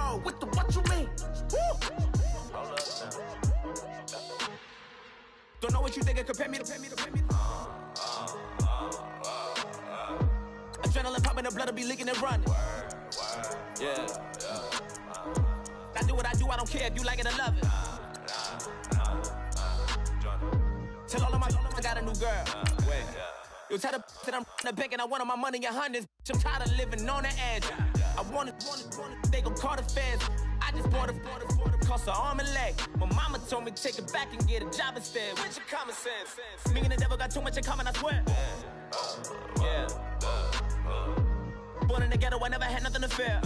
Whoa, with the what you mean? Woo! Don't know what you think it compare me to. Adrenaline popping, the blood will be leaking and running. Yeah. I do what I do, I don't care if you like it or love it. Tell all of my I got a new girl. Wait. You tell the that I'm in the bank and I want all my money in hundreds. I'm tired of living on the edge. I want it, they gon' call the feds. I just bought a cost an arm and leg. My mama told me take it back and get a job instead. Where's your common sense? Me and the devil got too much in common, I swear. Yeah. Born in the ghetto, I never had nothing to fear.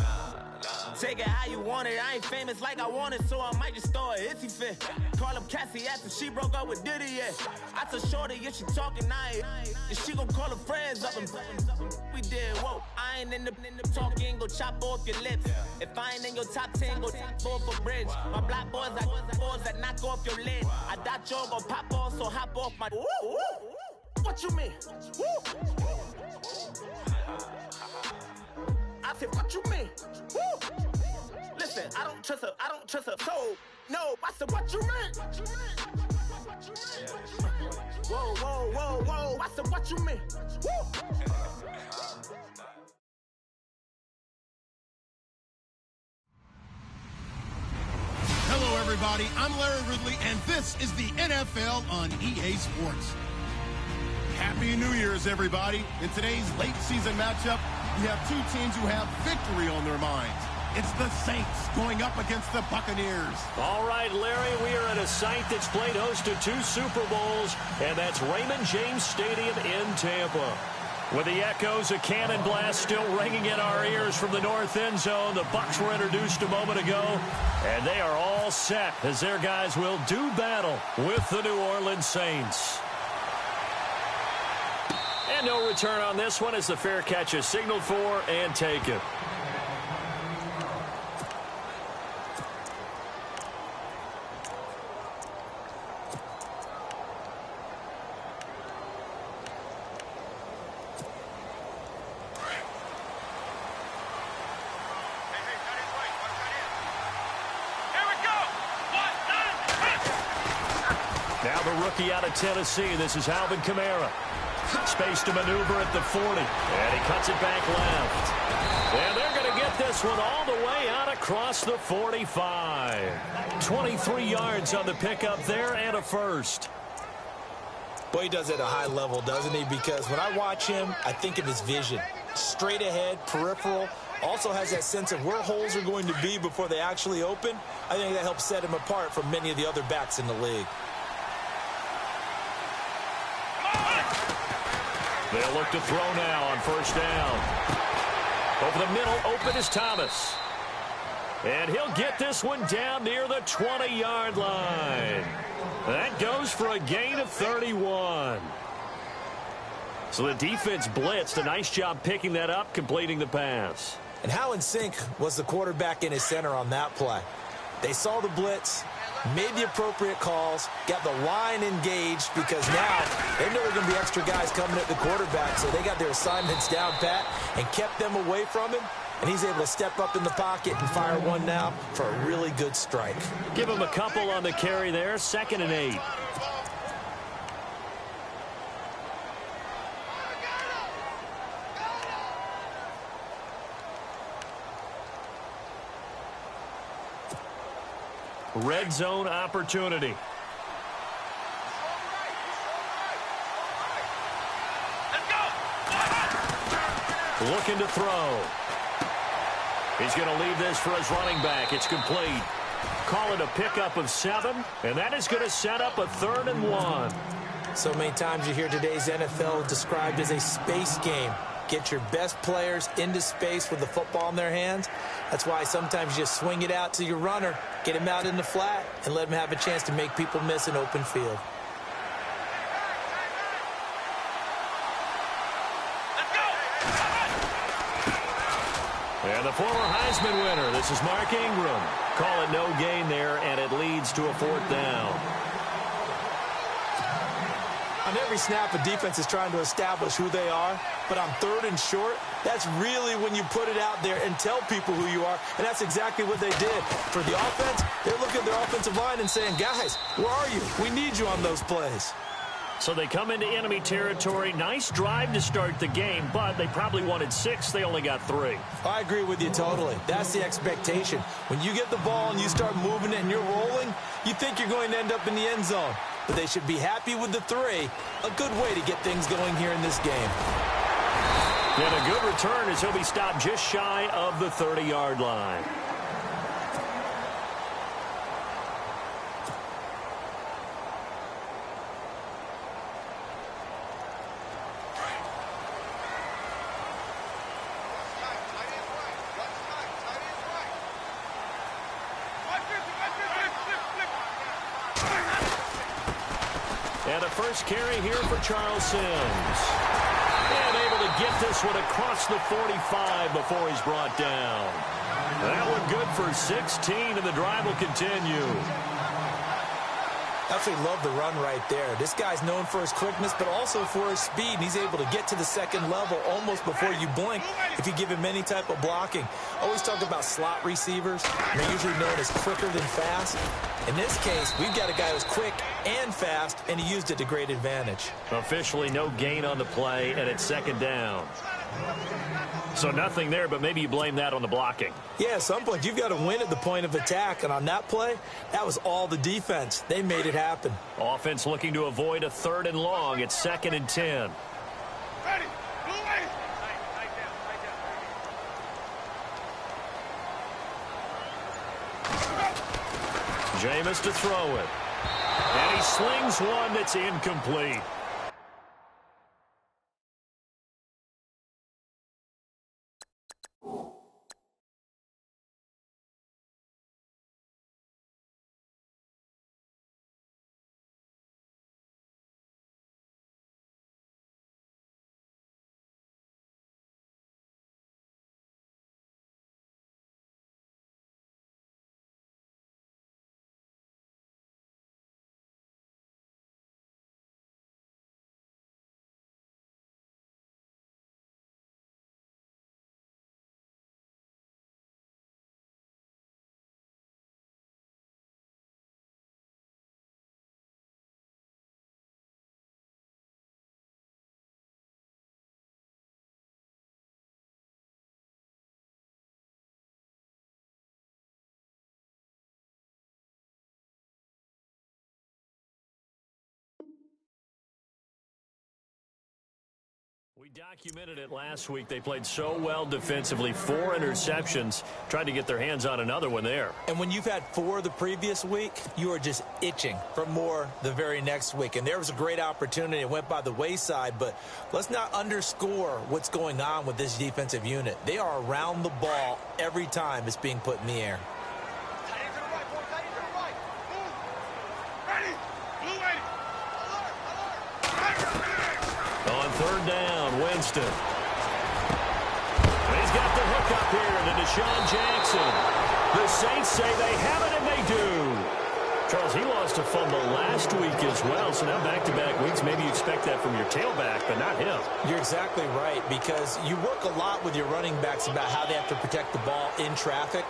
Take it how you want it. I ain't famous like I want it, so I might just throw a hissy fit. Call up Cassie after she broke up with Diddy, yeah. I told Shorty if she talking, and she gon' call her friends up and we did, whoa. I ain't in the talking, go chop off your lips. If I ain't in your top 10, go top 4 for bridge. My black boys, I boys that knock off your lid. I doubt you're gon' pop off, so hop off my. What you mean? Woo. I said, what you mean? Woo. Listen, I don't trust her, so, no, I said, what you mean? Whoa, I said, what you mean? Woo. Hello, everybody, I'm Larry Ridley, and this is the NFL on EA Sports. Happy New Year's, everybody. In today's late season matchup, we have two teams who have victory on their minds. It's the Saints going up against the Buccaneers. All right, Larry, we are at a site that's played host to 2 Super Bowls, and that's Raymond James Stadium in Tampa. With the echoes of cannon blast still ringing in our ears from the north end zone, the Bucs were introduced a moment ago, and they are all set as their guys will do battle with the New Orleans Saints. And no return on this one as the fair catch is signaled for and taken. Now the rookie out of Tennessee. This is Alvin Kamara. Space to maneuver at the 40. And he cuts it back left. And they're going to get this one all the way out across the 45. 23 yards on the pickup there and a first. Well, he does it at a high level, doesn't he? Because when I watch him, I think of his vision. Straight ahead, peripheral. Also has that sense of where holes are going to be before they actually open. I think that helps set him apart from many of the other backs in the league. They'll look to throw now on first down. Over the middle, open is Thomas. And he'll get this one down near the 20-yard line. That goes for a gain of 31. So the defense blitzed. A nice job picking that up, completing the pass. And how in sync was the quarterback and his center on that play? They saw the blitz, made the appropriate calls, got the line engaged because now they know there are going to be extra guys coming at the quarterback, so they got their assignments down pat and kept them away from him, and he's able to step up in the pocket and fire one now for a really good strike. Give him a couple on the carry there, 2nd and 8. Red zone opportunity. Looking to throw. He's going to leave this for his running back. It's complete. Call it a pickup of 7, and that is going to set up a 3rd and 1. So many times you hear today's NFL described as a space game. Get your best players into space with the football in their hands. That's why sometimes you just swing it out to your runner, get him out in the flat, and let him have a chance to make people miss an open field. And the former Heisman winner, this is Mark Ingram. Call it no gain there, and it leads to a 4th down. I on every snap, a defense is trying to establish who they are, but on 3rd and short, that's really when you put it out there and tell people who you are, and that's exactly what they did. For the offense, they're looking at their offensive line and saying, guys, where are you? We need you on those plays. So they come into enemy territory. Nice drive to start the game, but they probably wanted 6. They only got 3. I agree with you totally. That's the expectation. When you get the ball and you start moving it and you're rolling, you think you're going to end up in the end zone. But they should be happy with the 3. A good way to get things going here in this game. And a good return as he'll be stopped just shy of the 30-yard line. And a first carry here for Charles Sims. And able to get this one across the 45 before he's brought down. That one good for 16, and the drive will continue. Absolutely love the run right there. This guy's known for his quickness, but also for his speed. He's able to get to the second level almost before you blink if you give him any type of blocking. Always talk about slot receivers. They're usually known as quicker than fast. In this case, we've got a guy who's quick and fast, and he used it to great advantage. Officially no gain on the play, and it's 2nd down. So nothing there, but maybe you blame that on the blocking. Yeah, at some point, you've got to win at the point of attack. And on that play, that was all the defense. They made it happen. Offense looking to avoid a 3rd and long. It's 2nd and 10. Ready. Jameis to throw it. And he slings one that's incomplete. We documented it last week. They played so well defensively. 4 interceptions. Tried to get their hands on another one there. And when you've had 4 the previous week, you are just itching for more the very next week. And there was a great opportunity. It went by the wayside. But let's not underscore what's going on with this defensive unit. They are around the ball every time it's being put in the air. On 3rd down, Winston. And he's got the hook up here to Deshaun Jackson. The Saints say they have it, and they do. Charles, he lost a fumble last week as well, so now back-to-back weeks, maybe you expect that from your tailback, but not him. You're exactly right, because you work a lot with your running backs about how they have to protect the ball in traffic.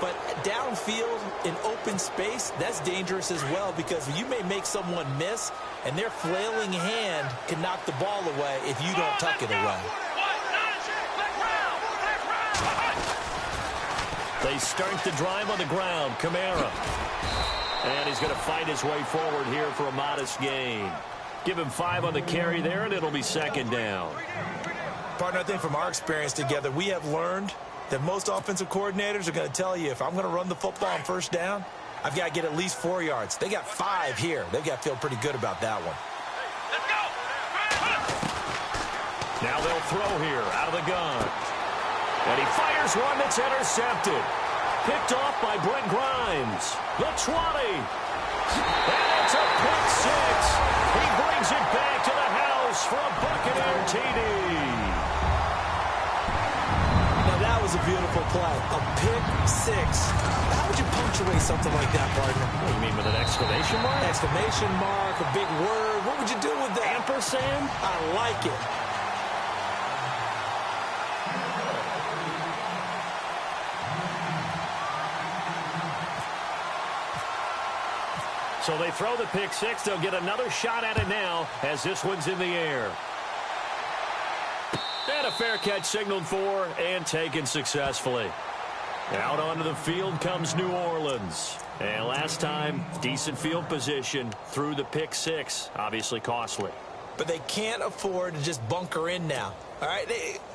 But downfield, in open space, that's dangerous as well, because you may make someone miss, and their flailing hand can knock the ball away if you don't tuck it away. They start the drive on the ground. Kamara. And he's going to fight his way forward here for a modest gain. Give him 5 on the carry there, and it'll be 2nd down. Partner, I think from our experience together, we have learned that most offensive coordinators are going to tell you, if I'm going to run the football on 1st down, I've got to get at least 4 yards. They got 5 here. They've got to feel pretty good about that one. Let's go. Now they'll throw here out of the gun. And he fires one that's intercepted. Picked off by Brent Grimes. The 20. And it's a pick 6. He brings it back to the house for a Buccaneer TD. Now that was a beautiful play. A pick 6. How would you punctuate something like that, partner? What do you mean, with an exclamation mark? Exclamation mark, a big word, What would you do with that? Ampersand? I like it. So they throw the pick six. They'll get another shot at it now as this one's in the air. And a fair catch signaled for and taken successfully. Out onto the field comes New Orleans. And last time, decent field position through the pick six. Obviously costly. But they can't afford to just bunker in now. All right,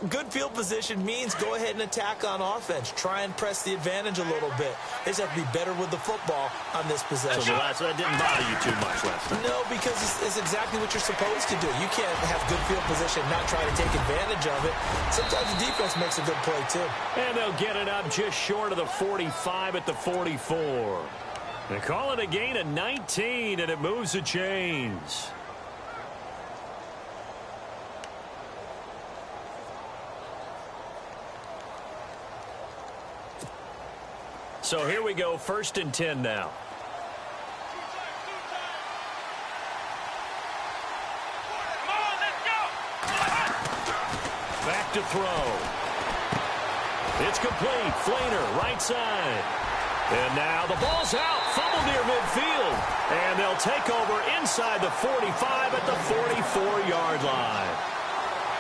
good field position means go ahead and attack on offense. Try and press the advantage a little bit. They just have to be better with the football on this possession. So that didn't bother you too much last time? No, because it's exactly what you're supposed to do. You can't have good field position and not try to take advantage of it. Sometimes the defense makes a good play, too. And they'll get it up just short of the 45 at the 44. They call it a gain of 19, and it moves the chains. So here we go, 1st and 10 now. Come on, let's go. Back to throw. It's complete. Flainer, right side. And now the ball's out. Fumble near midfield. And they'll take over inside the 45 at the 44-yard line.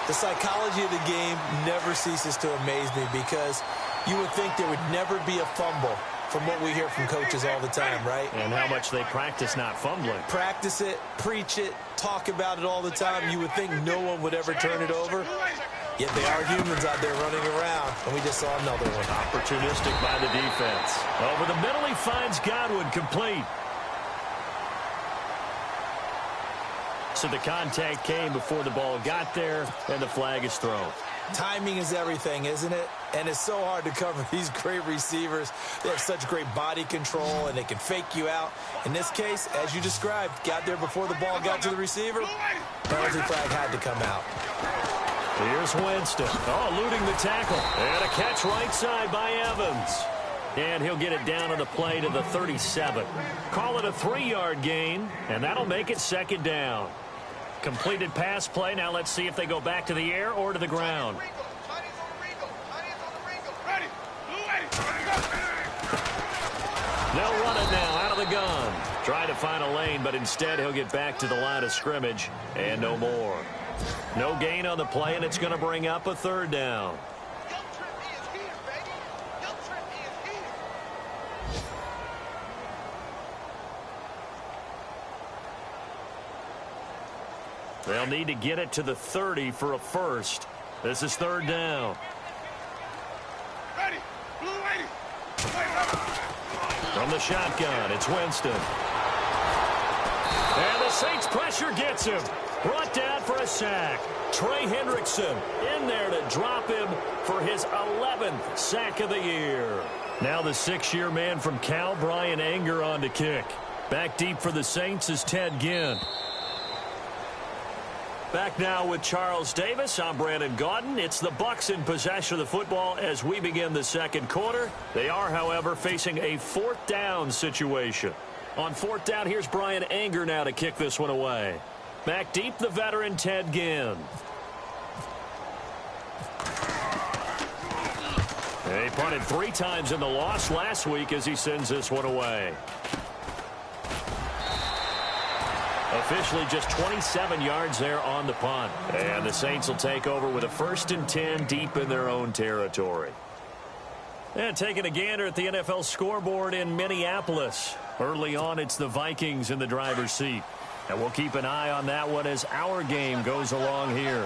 The psychology of the game never ceases to amaze me because you would think there would never be a fumble from what we hear from coaches all the time, right? And how much they practice not fumbling. Practice it, preach it, talk about it all the time. You would think no one would ever turn it over. Yet they are humans out there running around, and we just saw another one. Opportunistic by the defense. Over the middle, he finds Godwin complete. So the contact came before the ball got there, and the flag is thrown. Timing is everything, isn't it? And it's so hard to cover these great receivers. They have such great body control, and they can fake you out. In this case, as you described, got there before the ball got to the receiver. Penalty flag had to come out. Here's Winston. Oh, eluding the tackle. And a catch right side by Evans. And he'll get it down on the play to the 37. Call it a 3-yard gain, and that'll make it 2nd down. Completed pass play. Now let's see if they go back to the air or to the ground. They'll run it now out of the gun. Try to find a lane, but instead he'll get back to the line of scrimmage and no more. No gain on the play, and it's going to bring up a 3rd down. They'll need to get it to the 30 for a first. This is 3rd down. Ready. Blue 80. From the shotgun, it's Winston. And the Saints pressure gets him. Brought down for a sack. Trey Hendrickson in there to drop him for his 11th sack of the year. Now the 6-year man from Cal, Brian Anger, on to kick. Back deep for the Saints is Ted Ginn. Back now with Charles Davis. I'm Brandon Gaudin. It's the Bucs in possession of the football as we begin the 2nd quarter. They are, however, facing a 4th down situation. On 4th down, here's Brian Anger now to kick this one away. Back deep, the veteran Ted Ginn. He punted 3 times in the loss last week as he sends this one away. Officially just 27 yards there on the punt. And the Saints will take over with a 1st and 10 deep in their own territory. And taking a gander at the NFL scoreboard in Minneapolis. Early on, it's the Vikings in the driver's seat. And we'll keep an eye on that one as our game goes along here.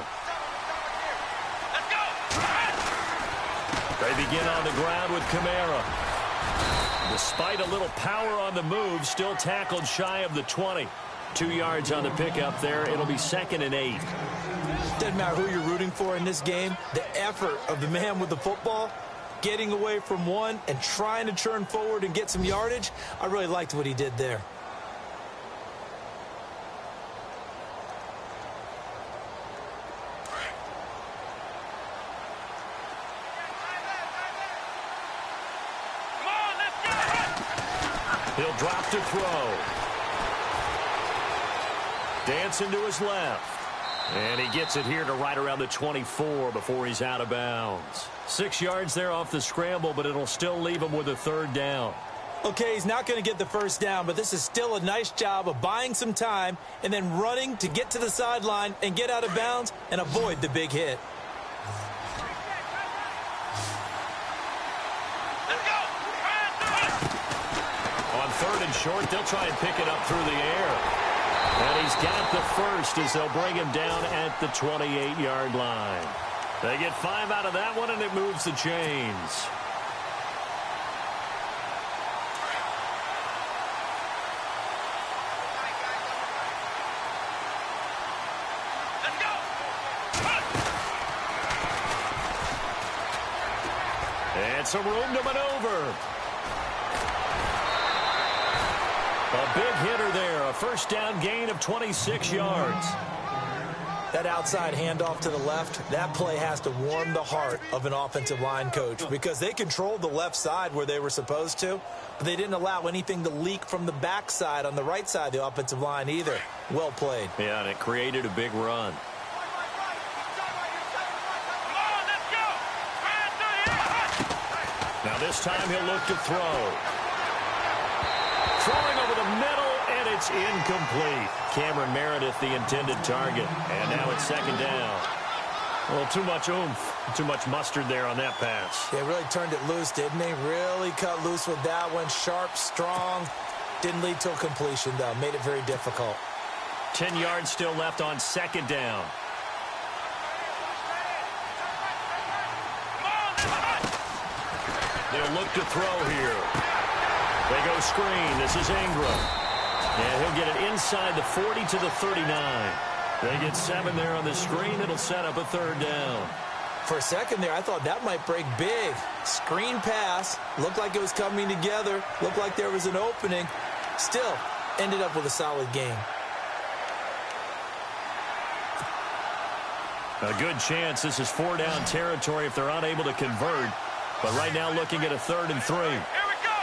Let's go. They begin on the ground with Kamara. Despite a little power on the move, still tackled shy of the 20. 2 yards on the pickup there. It'll be 2nd and 8. Doesn't matter who you're rooting for in this game. The effort of the man with the football, getting away from one and trying to turn forward and get some yardage, I really liked what he did there. Come on, let's go. He'll drop to throw. Dancing to his left. And he gets it here to right around the 24 before he's out of bounds. 6 yards there off the scramble, but it'll still leave him with a third down. Okay, he's not going to get the first down, but this is still a nice job of buying some time and then running to get to the sideline and get out of bounds and avoid the big hit. Let's go. On third and short, they'll try and pick it up through the air. And he's got the first as they'll bring him down at the 28-yard line. They get 5 out of that one, and it moves the chains. Let's go. And some room to maneuver. A big hitter there, a first down gain of 26 yards. That outside handoff to the left, that play has to warm the heart of an offensive line coach because they controlled the left side where they were supposed to, but they didn't allow anything to leak from the backside on the right side of the offensive line either. Well played. Yeah, and it created a big run. Come on, let's go. Right through the air. Now this time he'll look to throw. Throwing over the middle, and it's incomplete. Cameron Meredith, the intended target. And now it's second down. A little too much oomph, too much mustard there on that pass. They really turned it loose, didn't they? Really cut loose with that one. Sharp, strong. Didn't lead to a completion, though. Made it very difficult. 10 yards still left on second down. They'll look to throw here. They go screen. This is Ingram. And he'll get it inside the 40 to the 39. They get 7 there on the screen. It'll set up a third down. For a second there, I thought that might break big. Screen pass. Looked like it was coming together. Looked like there was an opening. Still, ended up with a solid game. A good chance this is 4-down territory if they're unable to convert. But right now looking at a 3rd and 3. Here we go.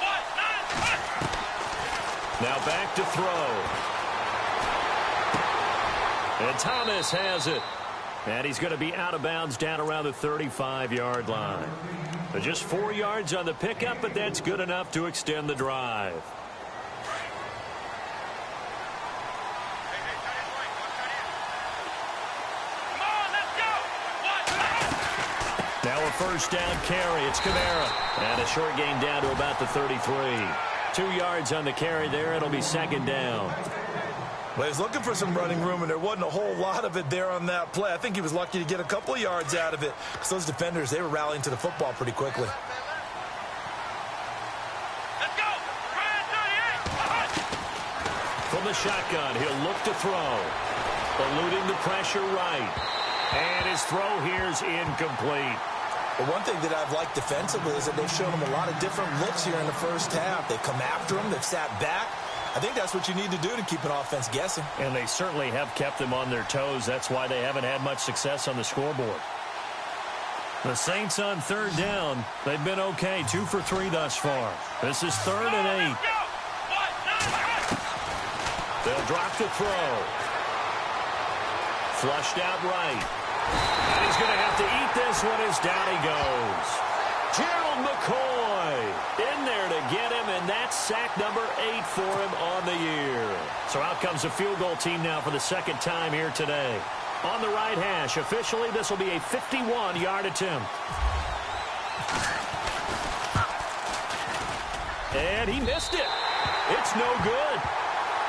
1, 9, 1. Now back to throw. And Thomas has it. And he's going to be out of bounds down around the 35-yard line. But just 4 yards on the pickup, but that's good enough to extend the drive. Come on, let's go. 1, 9. Now a first down carry. It's Kamara. And a short gain down to about the 33. 2 yards on the carry there. It'll be second down. Well, he was looking for some running room, and there wasn't a whole lot of it there on that play. I think he was lucky to get a couple of yards out of it because those defenders, they were rallying to the football pretty quickly. Let's go. Right 38. From the shotgun, he'll look to throw. Eluding the pressure right. And his throw here's incomplete. But one thing that I've liked defensively is that they've shown him a lot of different looks here in the first half. They've come after him. They've sat back. I think that's what you need to do to keep an offense guessing. And they certainly have kept them on their toes. That's why they haven't had much success on the scoreboard. The Saints on third down. They've been okay. 2 for 3 thus far. This is 3rd and 8. Go. 1, 9, 1. They'll drop to throw. Flushed out right. And he's going to have to eat this one as down he goes. Gerald McCoy in there to get him, and that's sack number 8 for him on the year. So out comes the field goal team now for the second time here today. On the right hash, officially this will be a 51-yard attempt. And he missed it. It's no good.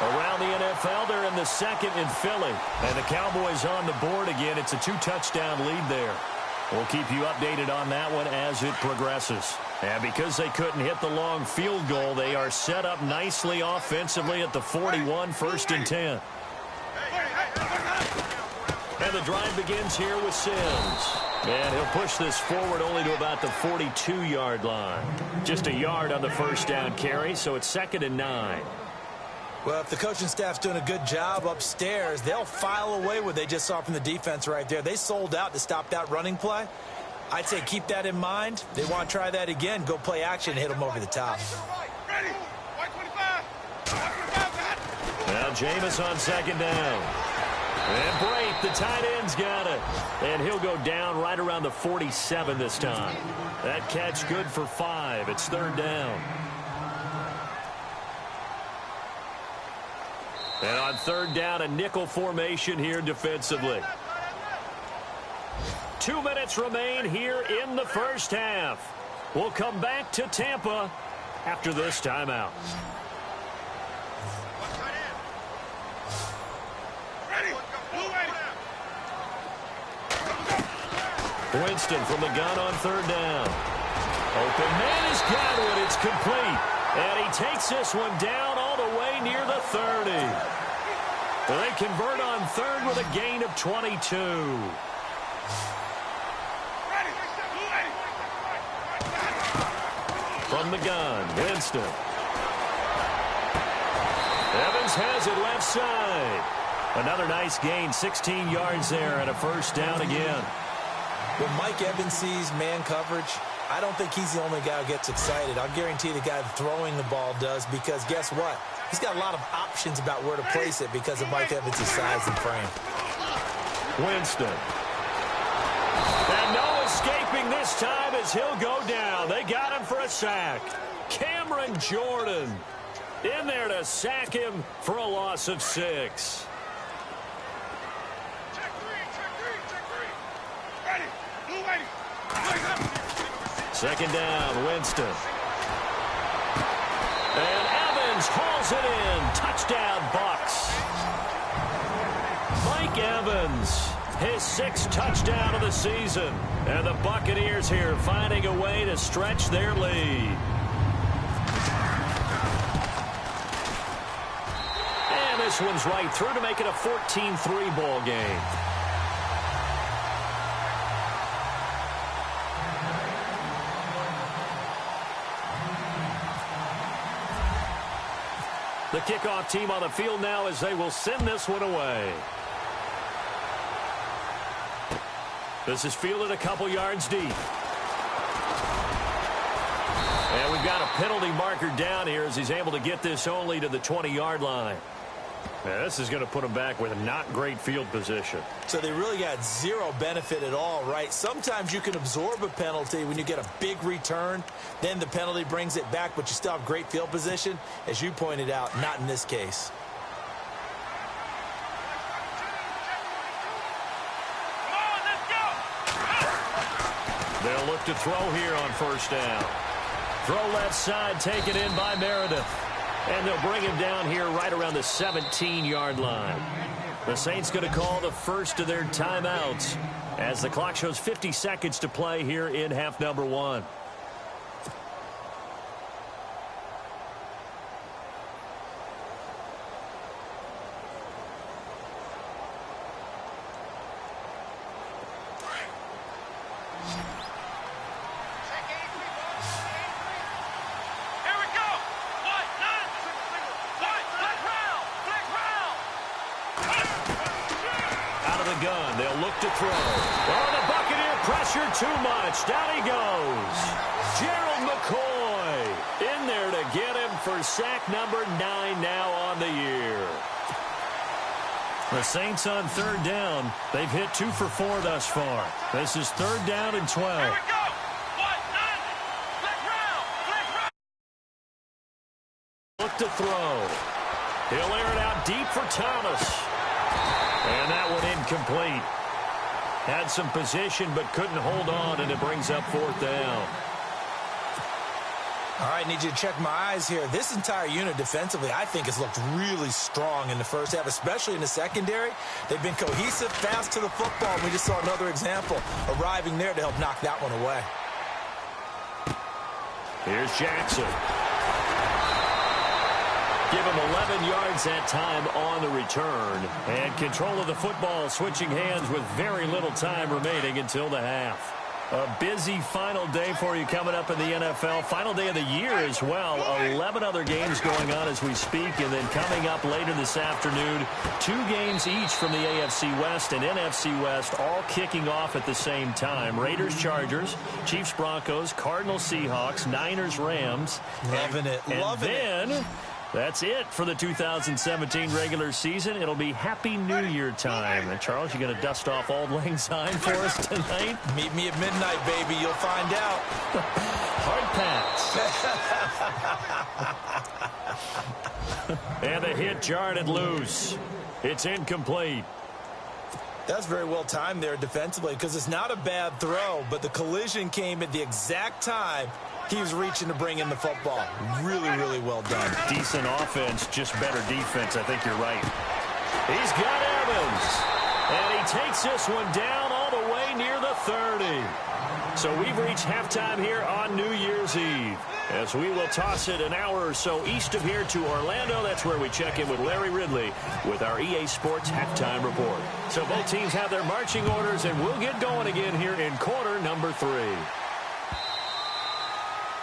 Around the NFL, they're in the second in Philly. And the Cowboys on the board again. It's a 2-touchdown lead there. We'll keep you updated on that one as it progresses. And because they couldn't hit the long field goal, they are set up nicely offensively at the 41, 1st and 10. And the drive begins here with Sims. And he'll push this forward only to about the 42-yard line. Just a yard on the first down carry, so it's 2nd and 9. Well, if the coaching staff's doing a good job upstairs, they'll file away what they just saw from the defense right there. They sold out to stop that running play. I'd say keep that in mind. They want to try that again. Go play action and hit them over the top. Ready. 125. 125, man. Now Now Jameis on second down. And Brate, the tight end's got it. And he'll go down right around the 47 this time. That catch good for 5. It's third down. And on third down, a nickel formation here defensively. 2 minutes remain here in the first half. We'll come back to Tampa after this timeout. Winston from the gun on third down. Open man is Godwin. It's complete. And he takes this one down all the way near the 30. They convert on third with a gain of 22. From the gun, Winston. Evans has it left side. Another nice gain, 16 yards there and a first down again. When Mike Evans sees man coverage, I don't think he's the only guy who gets excited. I'll guarantee the guy throwing the ball does, because guess what? He's got a lot of options about where to place it because of Mike Evans' size and frame. Winston. And no escaping this time as he'll go down. They got him for a sack. Cameron Jordan in there to sack him for a loss of 6. Second down, Winston. And Evans hauls it in. Touchdown, Bucs. Mike Evans, his 6th touchdown of the season. And the Buccaneers here finding a way to stretch their lead. And this one's right through to make it a 14-3 ball game. The kickoff team on the field now as they will send this one away. This is fielded a couple yards deep. And we've got a penalty marker down here as he's able to get this only to the 20-yard line. Now, this is going to put him back with a not great field position. So they really got zero benefit at all, right? Sometimes you can absorb a penalty when you get a big return. Then the penalty brings it back, but you still have great field position. As you pointed out, not in this case. They'll look to throw here on first down. Throw left side, taken in by Meredith. And they'll bring him down here right around the 17-yard line. The Saints going to call the first of their timeouts as the clock shows 50 seconds to play here in half number 1. To throw. Oh, the Buccaneer pressure too much. Down he goes. Gerald McCoy in there to get him for sack number 9 now on the year. The Saints on third down. They've hit 2 for 4 thus far. This is third down and 12. Here we go. Look to throw. He'll air it out deep for Thomas. And that one incomplete. Had some position but couldn't hold on, and it brings up fourth down. All right, need you to check my eyes here. This entire unit defensively, I think, has looked really strong in the first half, especially in the secondary. They've been cohesive, fast to the football, and we just saw another example arriving there to help knock that one away. Here's Jackson. Give him 11 yards that time on the return. And control of the football switching hands with very little time remaining until the half. A busy final day for you coming up in the NFL. Final day of the year as well. 11 other games going on as we speak. And then coming up later this afternoon, 2 games each from the AFC West and NFC West, all kicking off at the same time. Raiders, Chargers, Chiefs, Broncos, Cardinals, Seahawks, Niners, Rams. Loving it. And Loving then it. That's it for the 2017 regular season. It'll be Happy New Year time. And Charles, you going to dust off Auld Lang Syne for us tonight? Meet me at midnight, baby. You'll find out. Hard pass. And the hit jarred it loose. It's incomplete. That's very well timed there defensively because it's not a bad throw, but the collision came at the exact time he was reaching to bring in the football. Really, really well done. Decent offense, just better defense. I think you're right. He's got Evans. And he takes this one down all the way near the 30. So we've reached halftime here on New Year's Eve. As we will toss it an hour or so east of here to Orlando. That's where we check in with Larry Ridley with our EA Sports Halftime Report. So both teams have their marching orders, and we'll get going again here in quarter number 3.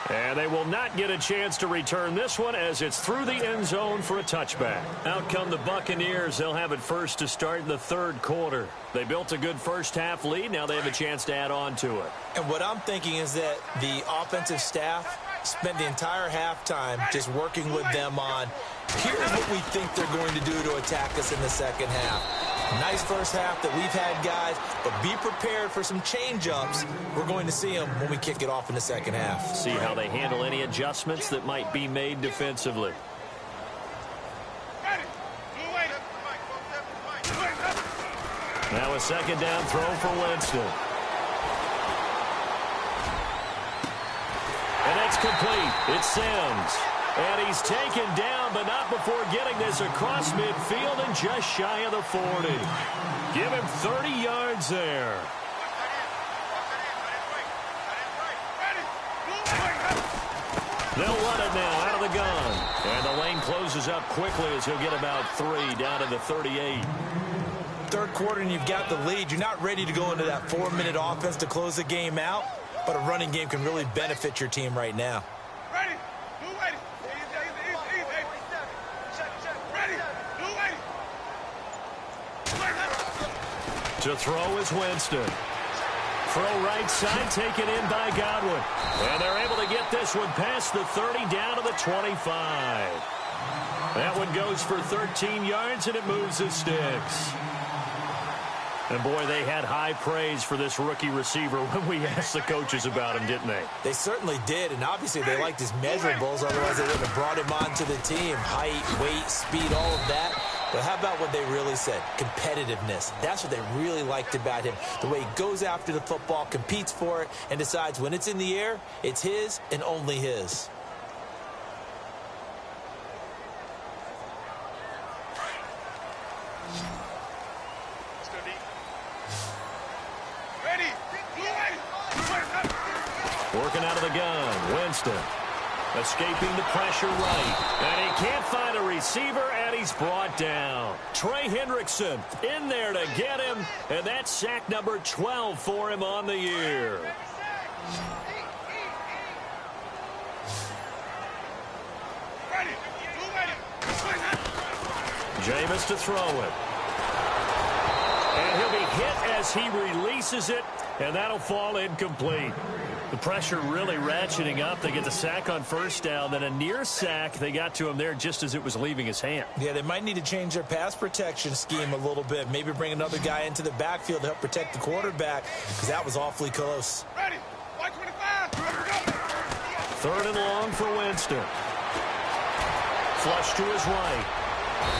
And they will not get a chance to return this one as it's through the end zone for a touchback. Out come the Buccaneers. They'll have it first to start in the third quarter. They built a good first half lead. Now they have a chance to add on to it. And what I'm thinking is that the offensive staff spent the entire halftime just working with them on, here's what we think they're going to do to attack us in the second half. Nice first half that we've had, guys, but be prepared for some change-ups. We're going to see them when we kick it off in the second half. See how they handle any adjustments that might be made defensively. Now a second down throw for Winston. And it's complete. It's Sims. And he's taken down, but not before getting this across midfield and just shy of the 40. Give him 30 yards there. They'll run it now out of the gun. And the lane closes up quickly as he'll get about 3 down to the 38. Third quarter and you've got the lead. You're not ready to go into that 4-minute offense to close the game out, but a running game can really benefit your team right now. To throw is Winston. Throw right side, taken in by Godwin. And they're able to get this one past the 30 down to the 25. That one goes for 13 yards, and it moves the sticks. And, boy, they had high praise for this rookie receiver when we asked the coaches about him, didn't they? They certainly did, and obviously they liked his measurables. Otherwise, they wouldn't have brought him onto the team. Height, weight, speed, all of that. But how about what they really said? Competitiveness. That's what they really liked about him. The way he goes after the football, competes for it, and decides when it's in the air, it's his and only his. Working out of the gun, Winston. Escaping the pressure right. And he can't find a receiver, and he's brought down. Trey Hendrickson in there to get him, and that's sack number 12 for him on the year. Jameis to throw it. And he'll be hit as he releases it, and that'll fall incomplete. The pressure really ratcheting up. They get the sack on first down, then a near sack. They got to him there just as it was leaving his hand. Yeah, they might need to change their pass protection scheme a little bit. Maybe bring another guy into the backfield to help protect the quarterback, because that was awfully close. Ready. 125. Third and long for Winston. Flush to his right.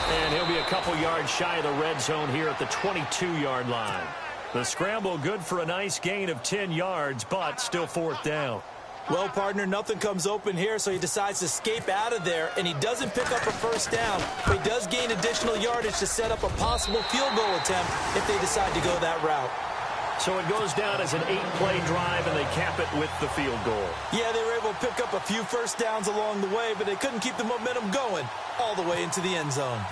And he'll be a couple yards shy of the red zone here at the 22-yard line. The scramble good for a nice gain of 10 yards, but still fourth down. Well, partner, nothing comes open here, so he decides to escape out of there, and he doesn't pick up a first down, but he does gain additional yardage to set up a possible field goal attempt if they decide to go that route. So it goes down as an 8-play drive, and they cap it with the field goal. Yeah, they were able to pick up a few first downs along the way, but they couldn't keep the momentum going all the way into the end zone.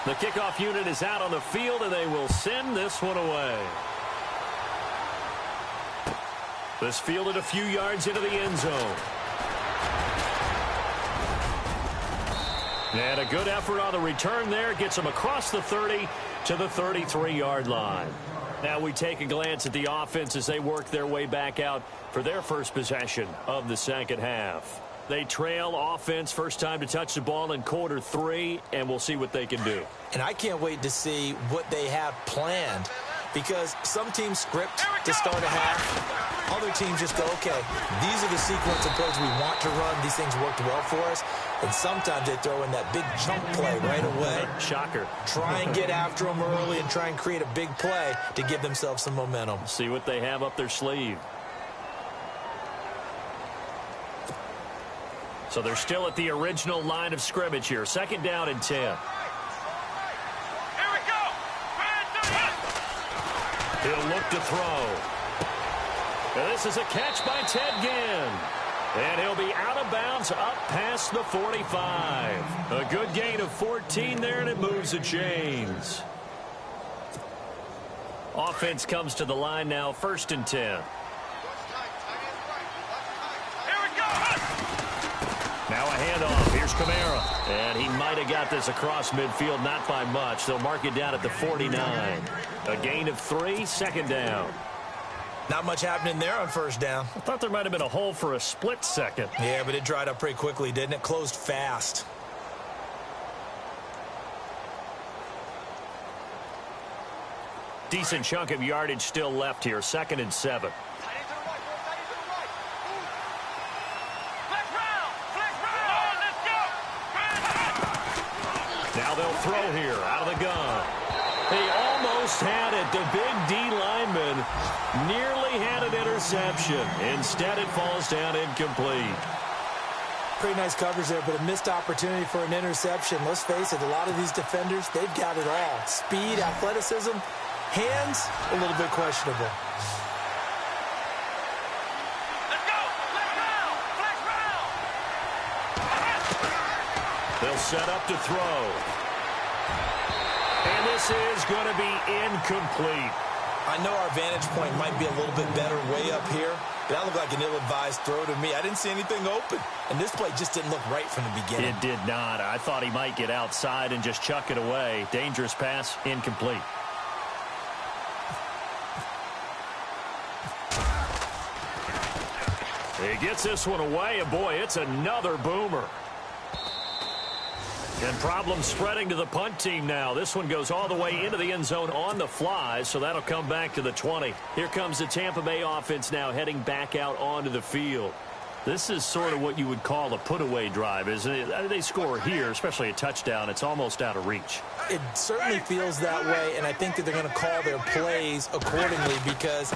The kickoff unit is out on the field, and they will send this one away. This fielded a few yards into the end zone. And a good effort on the return there. Gets them across the 30 to the 33-yard line. Now we take a glance at the offense as they work their way back out for their first possession of the second half. They trail offense first time to touch the ball in quarter 3, and we'll see what they can do. And I can't wait to see what they have planned, because some teams script to start a half. Other teams just go, okay, these are the sequence of plays we want to run. These things worked well for us. And sometimes they throw in that big chunk play right away. Shocker. Try and get after them early and try and create a big play to give themselves some momentum. See what they have up their sleeve. So they're still at the original line of scrimmage here. 2nd down and 10. Here we go. He'll look to throw. And this is a catch by Ted Ginn. And he'll be out of bounds up past the 45. A good gain of 14 there, and it moves the chains. Offense comes to the line now, 1st and 10. Here we go. Now a handoff. Here's Kamara. And he might have got this across midfield, not by much. They'll mark it down at the 49. A gain of 3, 2nd down. Not much happening there on 1st down. I thought there might have been a hole for a split second. Yeah, but it dried up pretty quickly, didn't it? Closed fast. Decent chunk of yardage still left here. 2nd and 7. Now they'll throw here out of the gun. He almost had it. The big D lineman nearly had an interception. Instead, it falls down incomplete. Pretty nice coverage there, but a missed opportunity for an interception. Let's face it, a lot of these defenders, they've got it all. Speed, athleticism, hands, a little bit questionable. Let's go. Flex round. They'll set up to throw. And this is going to be incomplete. I know our vantage point might be a little bit better way up here, but that looked like an ill-advised throw to me. I didn't see anything open, and this play just didn't look right from the beginning. It did not. I thought he might get outside and just chuck it away. Dangerous pass, incomplete. He gets this one away, and boy, it's another boomer. And problems spreading to the punt team now. This one goes all the way into the end zone on the fly, so that'll come back to the 20. Here comes the Tampa Bay offense now heading back out onto the field. This is sort of what you would call a put-away drive, isn't it? They score here, especially a touchdown. It's almost out of reach. It certainly feels that way, and I think that they're going to call their plays accordingly, because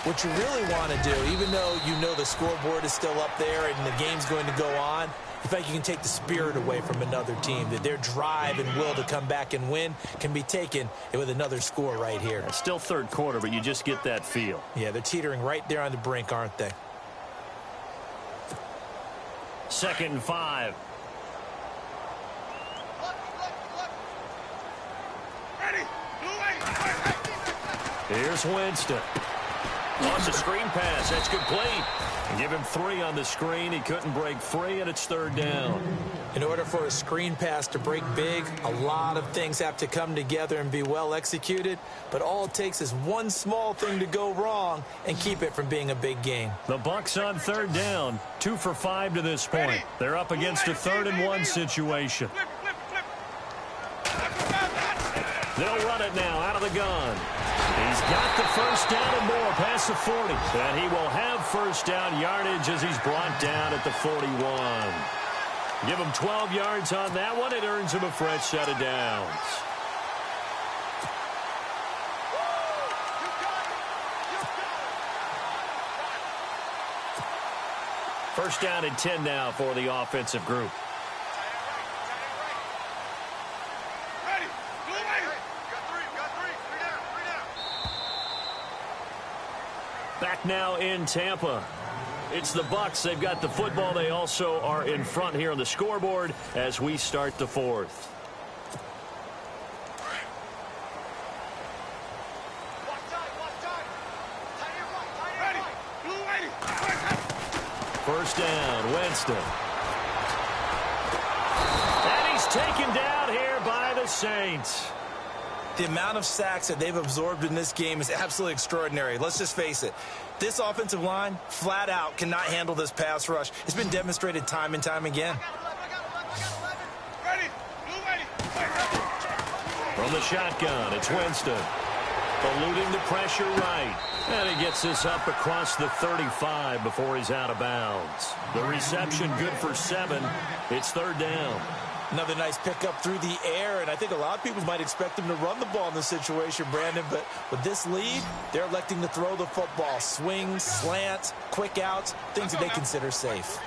what you really want to do, even though you know the scoreboard is still up there and the game's going to go on, in fact, you can take the spirit away from another team, that their drive and will to come back and win can be taken with another score right here. It's still 3rd quarter, but you just get that feel. Yeah, they're teetering right there on the brink, aren't they? 2nd and 5. Here's Winston. Lost a screen pass. That's complete. And give him 3 on the screen. He couldn't break free, and it's 3rd down. In order for a screen pass to break big, a lot of things have to come together and be well executed. But all it takes is one small thing to go wrong and keep it from being a big game. The Bucs on 3rd down. 2 for 5 to this point. They're up against a 3rd and 1 situation. They'll run it now out of the gun. He's got the 1st down and more past the 40. And he will have 1st down yardage as he's brought down at the 41. Give him 12 yards on that one. It earns him a fresh set of downs. First down and 10 now for the offensive group. Back now in Tampa. It's the Bucs. They've got the football. They also are in front here on the scoreboard as we start the 4th. First down, Winston. And he's taken down here by the Saints. The amount of sacks that they've absorbed in this game is absolutely extraordinary. Let's just face it. This offensive line, flat out, cannot handle this pass rush. It's been demonstrated time and time again. From the shotgun, it's Winston. Eluding the pressure right. And he gets this up across the 35 before he's out of bounds. The reception good for 7. It's third down. Another nice pickup through the air, and I think a lot of people might expect him to run the ball in this situation, Brandon, but with this lead, they're electing to throw the football. Swings, slants, quick outs, things that they consider safe.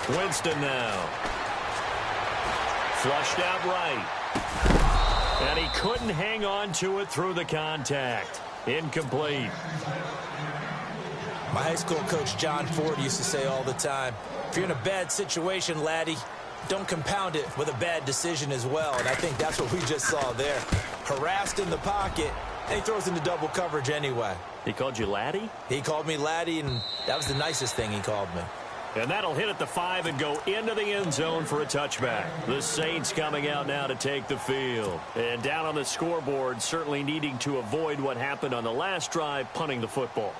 Winston now. Flushed out right. And he couldn't hang on to it through the contact. Incomplete. My high school coach, John Ford, used to say all the time, if you're in a bad situation, laddie, don't compound it with a bad decision as well. And I think that's what we just saw there. Harassed in the pocket, and he throws into double coverage anyway. He called you laddie? He called me laddie, and that was the nicest thing he called me. And that'll hit at the 5 and go into the end zone for a touchback. The Saints coming out now to take the field. And down on the scoreboard, certainly needing to avoid what happened on the last drive, punting the football.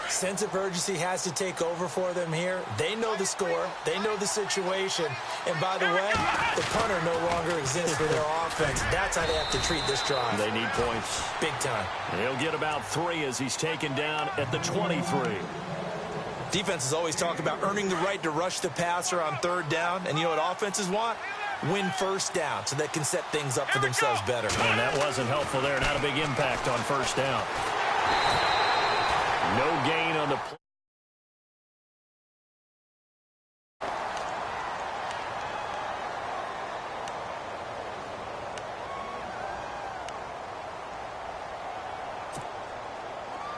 Sense of urgency has to take over for them here. They know the score. They know the situation. And by the way, the punter no longer exists for their offense. That's how they have to treat this drive. They need points. Big time. He'll get about 3 as he's taken down at the 23. Defenses always talk about earning the right to rush the passer on third down. And you know what offenses want? Win first down so they can set things up for themselves better. And that wasn't helpful there. Not a big impact on first down. No gain on the play.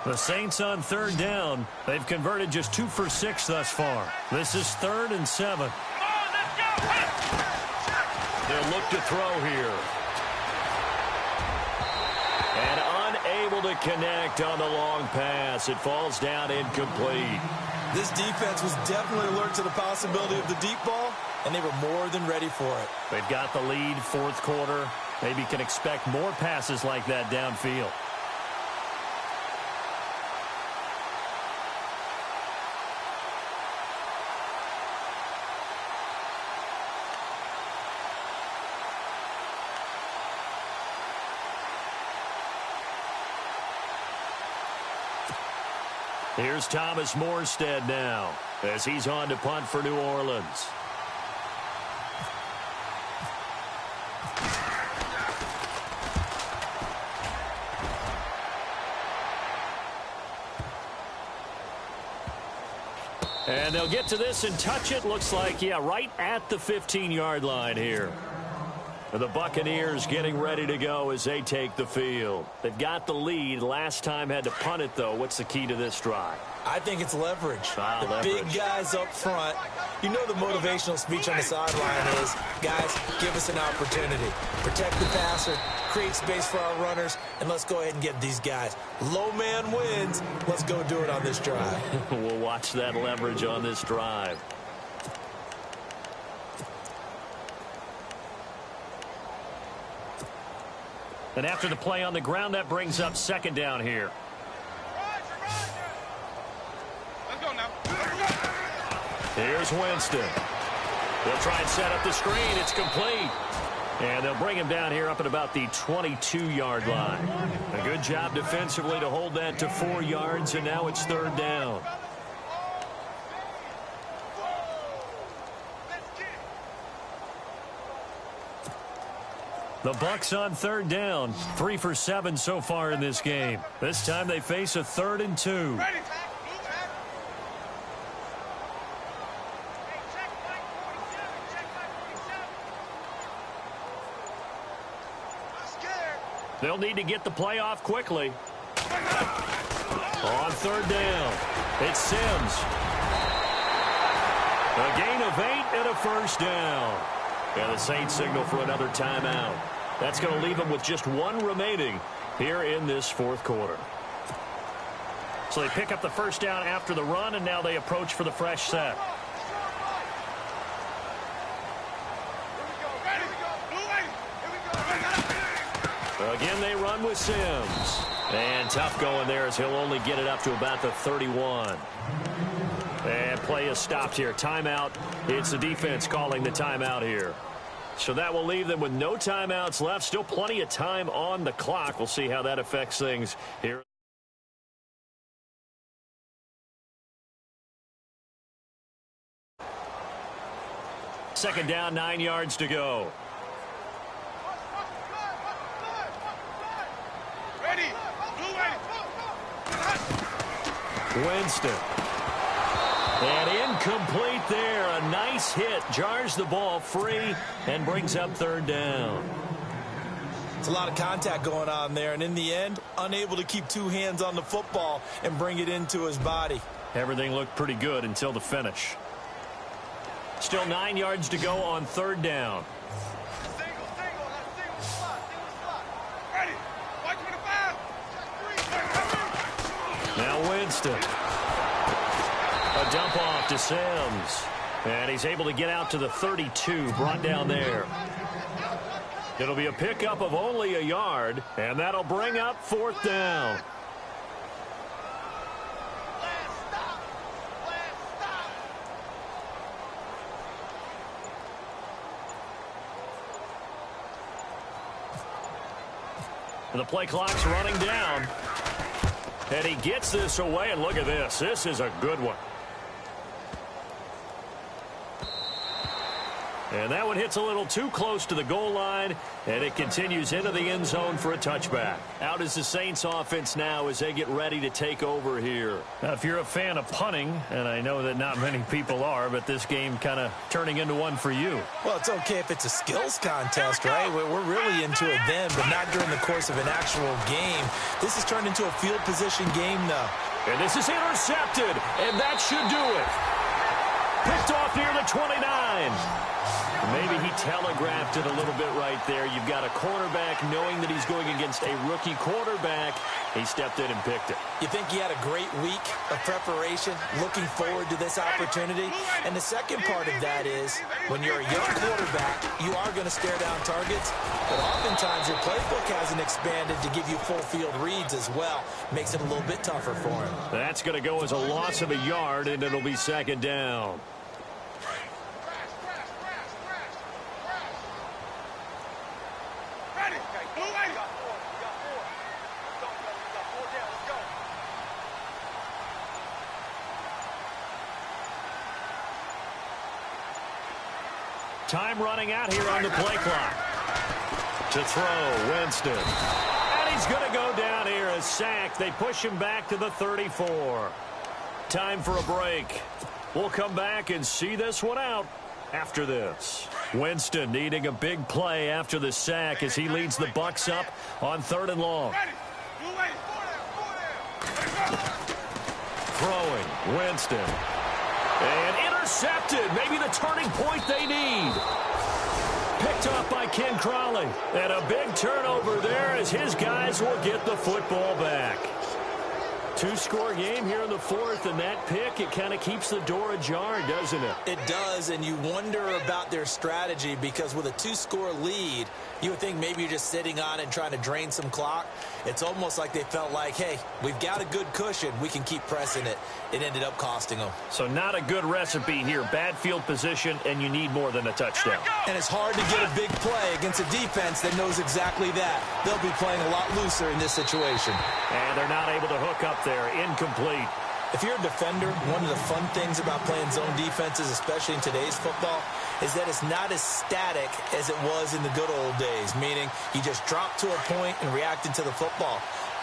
The Saints on third down. They've converted just 2 for 6 thus far. This is 3rd and 7. They'll look to throw here. And unable to connect on the long pass. It falls down incomplete. This defense was definitely alert to the possibility of the deep ball, and they were more than ready for it. They've got the lead, fourth quarter. Maybe can expect more passes like that downfield. Here's Thomas Morstead now as he's on to punt for New Orleans. And they'll get to this and touch it. Looks like, yeah, right at the 15-yard line here. The Buccaneers getting ready to go as they take the field. They've got the lead. Last time had to punt it, though. What's the key to this drive? I think it's leverage. The leverage. Big guys up front. You know the motivational speech on the sideline is, guys, give us an opportunity. Protect the passer, create space for our runners, and let's go ahead and get these guys. Low man wins. Let's go do it on this drive. We'll watch that leverage on this drive. And after the play on the ground, that brings up second down here. Let's go now. Here's Winston. They'll try and set up the screen. It's complete. And they'll bring him down here up at about the 22-yard line. A good job defensively to hold that to 4 yards, and now it's third down. The Bucs on third down, 3 for 7 so far in this game. This time they face a 3rd and 2. They'll need to get the play off quickly. On third down, it's Sims. A gain of 8 and a first down. And the Saints signal for another timeout. That's going to leave them with just 1 remaining here in this fourth quarter. So they pick up the first down after the run, and now they approach for the fresh set. Again, they run with Sims. And tough going there as he'll only get it up to about the 31. And play is stopped here. Timeout. It's the defense calling the timeout here. So that will leave them with no timeouts left. Still plenty of time on the clock. We'll see how that affects things here. Second down, 9 yards to go. Winston. And incomplete there. A nice hit. Jars the ball free and brings up third down. It's a lot of contact going on there, and in the end, unable to keep two hands on the football and bring it into his body. Everything looked pretty good until the finish. Still 9 yards to go on third down. Now Winston. A dump off to Sims. And he's able to get out to the 32, brought down there. It'll be a pickup of only a yard, and that'll bring up fourth down. And the play clock's running down. And he gets this away, and look at this. This is a good one. And that one hits a little too close to the goal line, and it continues into the end zone for a touchback. Out is the Saints offense now as they get ready to take over here. Now, if you're a fan of punting, and I know that not many people are, but this game kind of turning into one for you. Well, it's okay if it's a skills contest, right? We're really into it then, but not during the course of an actual game. This has turned into a field position game, though. And this is intercepted, and that should do it. Picked off near the 29. Maybe he telegraphed it a little bit right there. You've got a cornerback knowing that he's going against a rookie quarterback. He stepped in and picked it. You think he had a great week of preparation, looking forward to this opportunity? And the second part of that is, when you're a young quarterback, you are going to stare down targets, but oftentimes your playbook hasn't expanded to give you full field reads as well. Makes it a little bit tougher for him. That's going to go as a loss of a yard, and it'll be second down. Time running out here on the play clock. To throw, Winston. And he's going to go down here, a sack. They push him back to the 34. Time for a break. We'll come back and see this one out after this. Winston needing a big play after the sack as he leads the Bucs up on 3rd and long. Throwing, Winston. And intercepted. Maybe the turning point they need. Picked off by Ken Crawley. And a big turnover there as his guys will get the football back. Two-score game here in the 4th, and that pick, it kind of keeps the door ajar, doesn't it? It does, and you wonder about their strategy because with a 2-score lead, you would think maybe you're just sitting on it and trying to drain some clock. It's almost like they felt like, hey, we've got a good cushion. We can keep pressing it. It ended up costing them. So not a good recipe here. Bad field position, and you need more than a touchdown. And it's hard to get a big play against a defense that knows exactly that. They'll be playing a lot looser in this situation. And they're not able to hook up there. Incomplete. If you're a defender, one of the fun things about playing zone defenses, especially in today's football, is that it's not as static as it was in the good old days, meaning you just drop to a point and react into the football.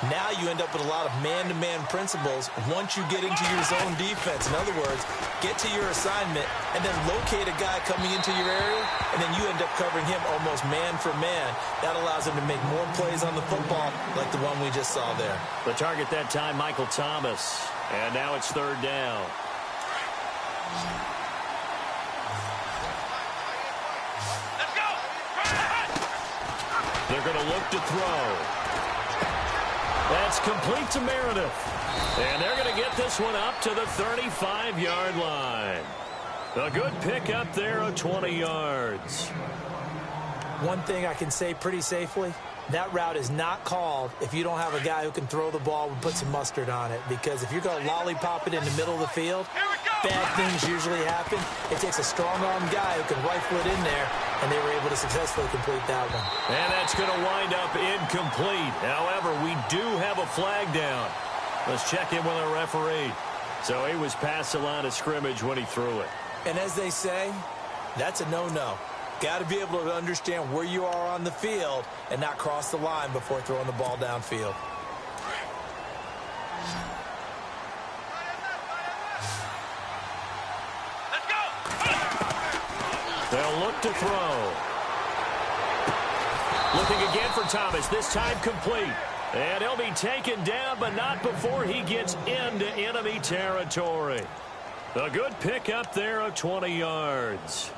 Now you end up with a lot of man-to-man principles once you get into your zone defense. In other words, get to your assignment and then locate a guy coming into your area, and then you end up covering him almost man for man. That allows him to make more plays on the football like the one we just saw there. The target that time, Michael Thomas. And now it's 3rd down. Let's go. They're going to look to throw. That's complete to Meredith. And they're going to get this one up to the 35-yard line. A good pick up there of 20 yards. One thing I can say pretty safely, that route is not called if you don't have a guy who can throw the ball and put some mustard on it. Because if you're going to lollipop it in the middle of the field, bad things usually happen. It takes a strong-arm guy who can rifle it in there, and they were able to successfully complete that one. And that's going to wind up incomplete. However, we do have a flag down. Let's check in with our referee. So he was past the line of scrimmage when he threw it. And as they say, that's a no-no. Got to be able to understand where you are on the field and not cross the line before throwing the ball downfield. Let's go. They'll look to throw. Looking again for Thomas, this time complete. And he'll be taken down, but not before he gets into enemy territory. A good pickup there of 20 yards.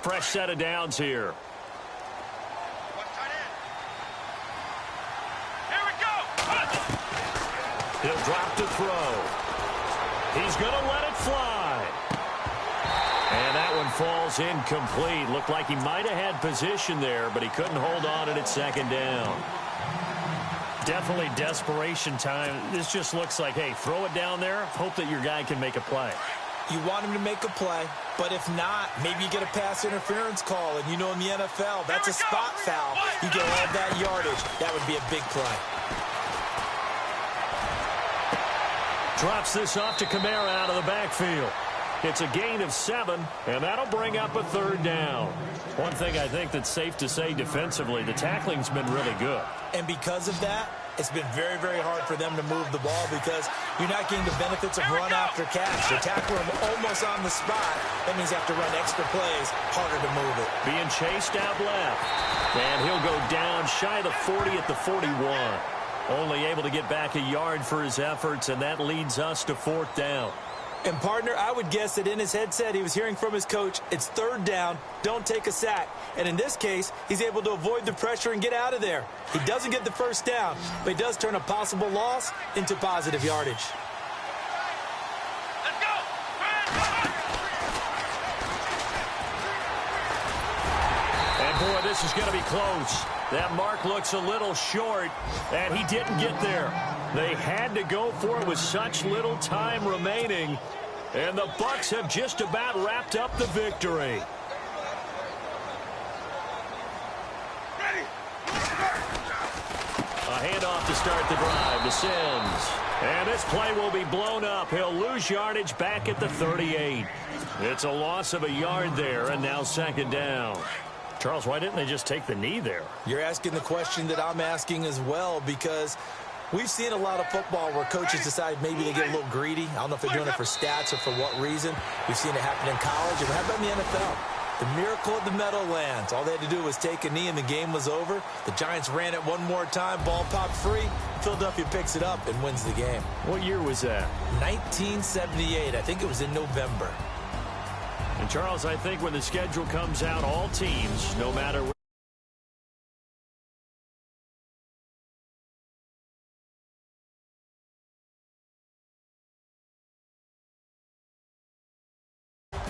Fresh set of downs here. Here we go. He'll drop to throw. He's going to let it fly. And that one falls incomplete. Looked like he might have had position there, but he couldn't hold on at second down. Definitely desperation time. This just looks like, hey, throw it down there. Hope that your guy can make a play. You want him to make a play, but if not, maybe you get a pass interference call, and you know in the NFL, that's a spot foul. You get all that yardage. That would be a big play. Drops this off to Kamara out of the backfield. It's a gain of 7, and that'll bring up a third down. One thing I think that's safe to say defensively, the tackling's been really good. And because of that, it's been very, very hard for them to move the ball because you're not getting the benefits of run after catch. They tackle him almost on the spot. That means you have to run extra plays, harder to move it. Being chased out left. And he'll go down shy of the 40 at the 41. Only able to get back a yard for his efforts, and that leads us to 4th down. And, partner, I would guess that in his headset he was hearing from his coach, it's 3rd down, don't take a sack. And in this case, he's able to avoid the pressure and get out of there. He doesn't get the first down, but he does turn a possible loss into positive yardage. Let's go. And, boy, this is going to be close. That mark looks a little short, and he didn't get there. They had to go for it with such little time remaining, and the Bucs have just about wrapped up the victory. A handoff to start the drive to Sims. And this play will be blown up. He'll lose yardage back at the 38. It's a loss of a yard there, and now 2nd down. Charles, why didn't they just take the knee there? You're asking the question that I'm asking as well, because we've seen a lot of football where coaches decide maybe they get a little greedy. I don't know if they're doing it for stats or for what reason. We've seen it happen in college. And how about in the NFL? The miracle of the Meadowlands. All they had to do was take a knee and the game was over. The Giants ran it one more time. Ball popped free. Philadelphia picks it up and wins the game. What year was that? 1978. I think it was in November. And, Charles, I think when the schedule comes out, all teams, no matter what,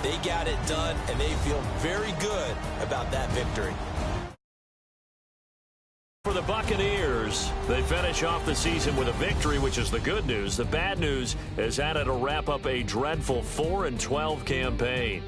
they got it done, and they feel very good about that victory. For the Buccaneers, they finish off the season with a victory, which is the good news. The bad news is that it'll wrap up a dreadful 4-12 campaign.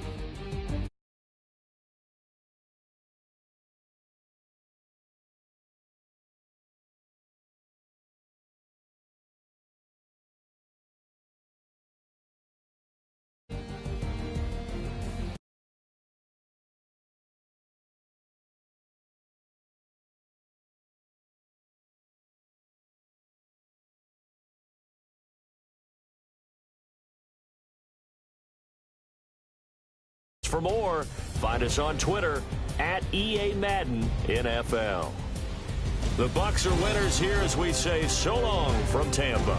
For more, find us on Twitter at EA Madden NFL. The Bucs are winners here as we say so long from Tampa.